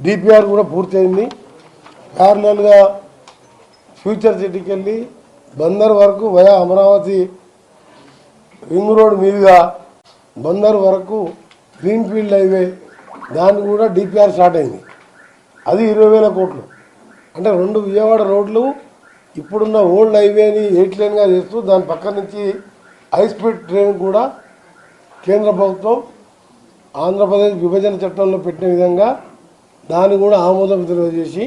DPR కూడా పూర్తయింది. ప్యారలల్గా ఫ్యూచర్ సిటీకి వెళ్ళి బందర్ వరకు వయా అమరావతి రింగ్ రోడ్ మీదుగా బందర్ వరకు గ్రీన్ఫీల్డ్ హైవే దాన్ని కూడా డిపిఆర్ స్టార్ట్ అయింది. అది 20,000 కోట్లు. అంటే 2 విజయవాడ రోడ్లు ఇప్పుడున్న ఓల్డ్ హైవేని 8 లేన్గా చేస్తూ దాని పక్క నుంచి హై స్పీడ్ ట్రైన్ కూడా కేంద్ర ప్రభుత్వం ఆంధ్రప్రదేశ్ విభజన చట్టంలో పెట్టిన విధంగా దాన్ని కూడా ఆమోదం తెలియజేసి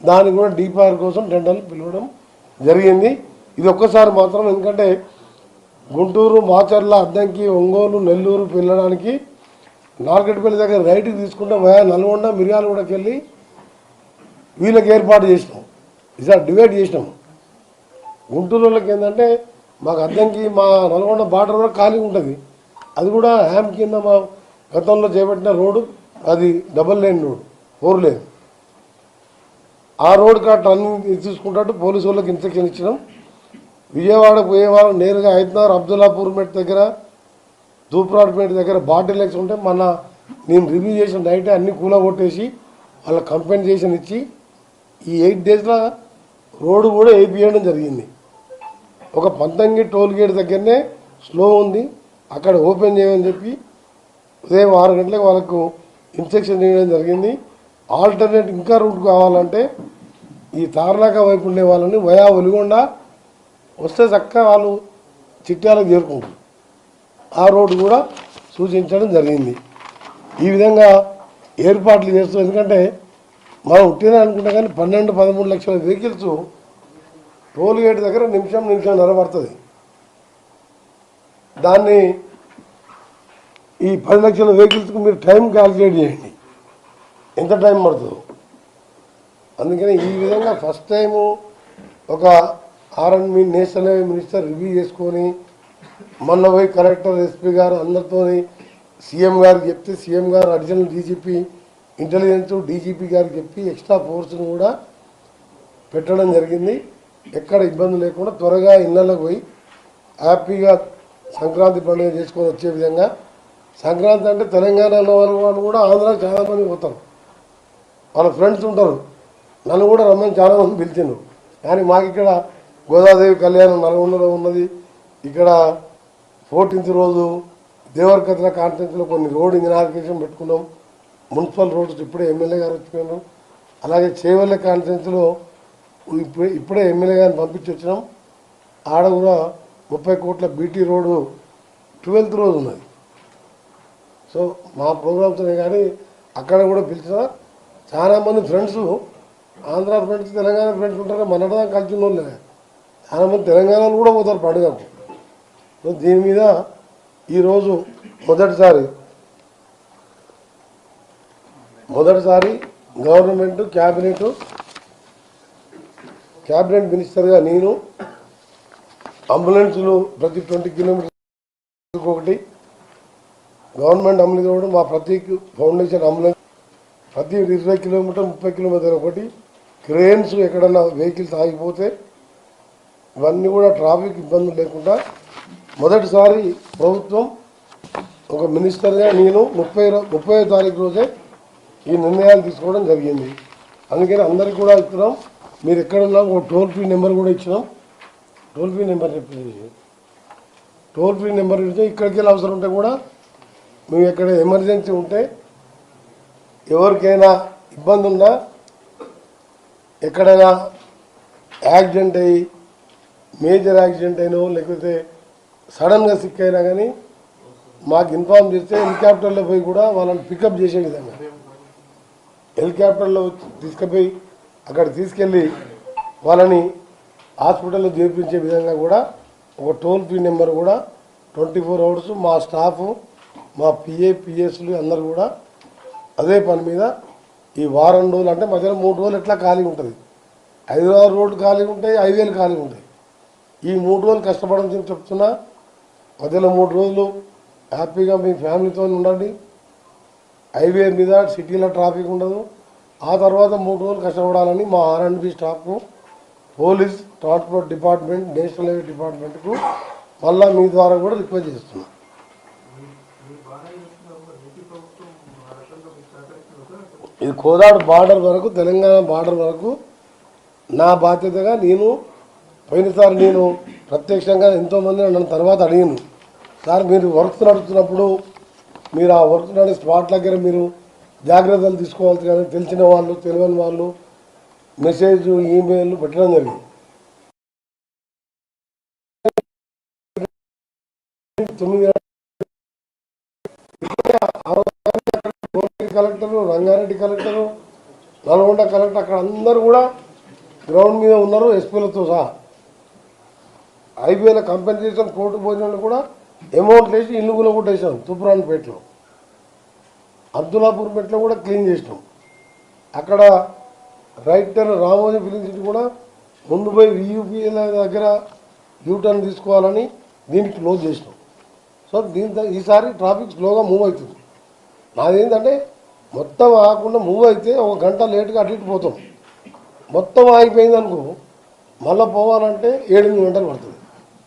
దాన్ని కూడా డిపిఆర్ కోసం టెండర్లు పిలవడం జరిగింది. ఇది ఒక్కసారి మాత్రం, ఎందుకంటే గుంటూరు, మాచర్ల, అద్దంకి, ఒంగోలు, నెల్లూరు వెళ్ళడానికి నార్కెట్పల్లి దగ్గర రైట్కి తీసుకుంటే నల్గొండ, మిర్యాలగూడకి వెళ్ళి వీళ్ళకి ఏర్పాటు చేసినాం. ఈసారి డివైడ్ చేసినాం. గుంటూరులోకి ఏంటంటే మాకు అద్దంకి మా నల్గొండ బార్డర్ కూడా ఖాళీ ఉంటుంది. అది కూడా హ్యామ్ కింద మా గతంలో చేపట్టిన రోడ్డు, అది 2 లేన్ రోడ్, 4 లేన్. ఆ రోడ్ కట్ అన్ని తీసుకుంటూ పోలీసు వాళ్ళకి ఇన్స్ట్రక్షన్ ఇచ్చినాం. విజయవాడ పోయే వాళ్ళు నేరుగా హైదరాబాద్ అబ్దుల్లాపూర్ మెట్ దగ్గర, దూప్రాడ్ మెట్ దగ్గర బాటిల్ లెక్స్ ఉంటే నేను రివ్యూ చేసిన నైటే అన్ని కూలగొట్టేసి వాళ్ళ కంపెన్సేషన్ ఇచ్చి ఈ 8 డేస్లో రోడ్డు కూడా వేయించడం జరిగింది. ఒక పంతంగి టోల్ గేట్ దగ్గరనే స్లో ఉంది, అక్కడ ఓపెన్ చేయమని చెప్పి ఉదయం 6 గంటలకు వాళ్ళకు ఇన్స్ట్రక్షన్ చేయడం జరిగింది. ఆల్టర్నేట్ ఇంకా రూట్ కావాలంటే ఈ తార్నాక వైపు ఉండే వాళ్ళని వయా ఒలిగొండ వస్తే చక్కగా వాళ్ళు చిట్యాలకు చేరుకుంటారు. ఆ రోడ్డు కూడా సూచించడం జరిగింది. ఈ విధంగా ఏర్పాట్లు చేస్తూ, ఎందుకంటే మనం ఉట్టినా అనుకుంటే కానీ 12-13 లక్షల వెహికల్స్ టోల్ గేట్ దగ్గర నిమిషం పడుతుంది. దాన్ని ఈ 10 లక్షల వెహికల్స్కి మీరు టైం క్యాల్కులేట్ చేయండి, ఎంత టైం పడుతుందో. అందుకని ఈ విధంగా ఫస్ట్ టైము ఒక ఆర్ఎండ్బి నేషనల్ హైవే మినిస్టర్ రివ్యూ చేసుకొని మొన్న పోయి కలెక్టర్, ఎస్పీ గారు అందరితో సీఎం గారికి చెప్తే సీఎం గారు అడిషనల్ డీజీపీ ఇంటెలిజెన్స్ డీజీపీ గారికి చెప్పి ఎక్స్ట్రా ఫోర్స్ను కూడా పెట్టడం జరిగింది. ఎక్కడ ఇబ్బంది లేకుండా త్వరగా ఇళ్లకు పోయి హ్యాపీగా సంక్రాంతి పండుగ చేసుకొని వచ్చే విధంగా. సంక్రాంతి అంటే తెలంగాణలో వాళ్ళు కూడా ఆంధ్రాకి చాలామంది పోతారు, వాళ్ళ ఫ్రెండ్స్ ఉంటారు. నన్ను కూడా రమ్మని చాలామంది పిలిచిండ్రు. కానీ మాకు ఇక్కడ గోదాదేవి కళ్యాణం నల్గొండలో ఉన్నది. ఇక్కడ 14th రోజు దేవరకద్ర కాన్ఫరెన్స్లో కొన్ని రోడ్ ఇనాగ్రేషన్ పెట్టుకున్నాం. మున్సిపల్ రోడ్స్ ఇప్పుడే ఎమ్మెల్యే గారు వచ్చిపోయినాం. అలాగే చేవెళ్ళ కాన్ఫరెన్స్లో ఇప్పుడే ఎమ్మెల్యే గారిని పంపించి వచ్చినాం. ఆడ కూడా 30 కోట్ల బీటీ రోడ్డు 12th రోజు ఉన్నది. సో మా ప్రోగ్రామ్స్నే కానీ అక్కడ కూడా పిలిచిన చాలామంది friends, Andhra friends, Telangana friends ఉంటారు. మనదా కలిసి ఉన్నోళ్ళే చాలామంది తెలంగాణలో కూడా పోతారు పండుగకు. సో దీని మీద ఈరోజు మొదటిసారి గవర్నమెంట్ క్యాబినెట్ మినిస్టర్గా నేను అంబులెన్సులు ప్రతి 20 కిలోమీటర్స్ ఒకటి గవర్నమెంట్ అమలు కూడా మా ప్రతి ఫౌండేషన్ అంబులెన్స్ ప్రతి 20 కిలోమీటర్ 30 కిలోమీటర్ ఒకటి క్రేన్స్ ఎక్కడన్నా వెహికల్స్ ఆగిపోతే ఇవన్నీ కూడా ట్రాఫిక్ ఇబ్బందులు లేకుండా మొదటిసారి ప్రభుత్వం ఒక మినిస్టర్గా నేను 30వ తారీఖు రోజే ఈ నిర్ణయాలు తీసుకోవడం జరిగింది. అందుకని అందరికీ కూడా ఇస్తున్నాం. మీరు ఎక్కడున్నా ఒక టోల్ ఫ్రీ నెంబర్ కూడా ఇచ్చినాం. టోల్ ఫ్రీ నెంబర్ ఇస్తే ఇక్కడికి వెళ్ళి అవసరం ఉంటే కూడా మేము ఎక్కడ ఎమర్జెన్సీ ఉంటే ఎవరికైనా ఇబ్బంది ఉన్నా ఎక్కడైనా యాక్సిడెంట్ అయ్యి మేజర్ యాక్సిడెంట్ అయినో లేకపోతే సడన్గా సిక్ అయినా కానీ మాకు ఇన్ఫార్మ్ చేస్తే హెలికాప్టర్లో పోయి కూడా వాళ్ళని పికప్ చేసే విధంగా హెలికాప్టర్లో తీసుకుపోయి అక్కడ తీసుకెళ్ళి వాళ్ళని హాస్పిటల్లో చేర్పించే విధంగా కూడా ఒక టోల్ ఫ్రీ నెంబర్ కూడా 24 hours మా స్టాఫ్, మా పిఎస్లు అందరూ కూడా అదే పని మీద ఈ వారం రోజులు, అంటే మధ్యలో 3 రోజులు ఎట్లా ఖాళీ ఉంటుంది. హైదరాబాద్ రోడ్డు ఖాళీ ఉంటాయి, హైవేలు ఖాళీ ఉంటాయి. ఈ 3 రోజులు కష్టపడని చెప్తున్నా. మధ్యలో 3 రోజులు హ్యాపీగా మీ ఫ్యామిలీతో ఉండండి. హైవే మీద సిటీలో ట్రాఫిక్ ఉండదు. ఆ తర్వాత 3 రోజులు కష్టపడాలని మా ఆర్ఎండ్బి స్టాఫ్కు, police, transport department, national highway డిపార్ట్మెంట్కు మళ్ళీ మీ ద్వారా కూడా రిక్వెస్ట్ చేస్తున్నాం. ఇది కోదాడు బార్డర్ వరకు, తెలంగాణ బార్డర్ వరకు నా బాధ్యతగా నేను పోయినసారి నేను ప్రత్యక్షంగా ఎంతోమంది నన్ను తర్వాత అడిగాను, సార్ మీరు వర్క్ నడుస్తున్నప్పుడు మీరు ఆ వర్క్ నడిచే స్పాట్ దగ్గర మీరు జాగ్రత్తలు తీసుకోవాలి కానీ తెలిసిన వాళ్ళు తెలియని వాళ్ళు మెసేజ్ ఈమెయిల్ పెట్టడం జరిగింది. 9 collector, Rangareddy collector, Nalgonda collector అక్కడ అందరూ కూడా గ్రౌండ్ మీద ఉన్నారు, ఎస్పీలతో సహా. ఐపీఎల్ కంపెన్సేషన్ కోర్టు పోయిన కూడా అమౌంట్ వేసి ఇల్లు కూడా కొట్టేసాం. తూప్రాన్పేటలో, అబ్దుల్లాపూర్పేటలో కూడా క్లీన్ చేసినాం. అక్కడ రైటర్ రామోజీ ఫిలిం సిటీ కూడా ముందు పోయి వియూపీల దగ్గర యూటర్న్ తీసుకోవాలని దీనికి క్లోజ్ చేసినాం. సో దీంతో ఈసారి ట్రాఫిక్ స్లోగా మూవ్ అవుతుంది. నాదేంటంటే మొత్తం ఆగకుండా మూవ్ అయితే 1 గంట లేట్గా అటు ఇటు పోతాం. మొత్తం ఆగిపోయింది అనుకో, మళ్ళీ పోవాలంటే 7-8 గంటలు పడుతుంది.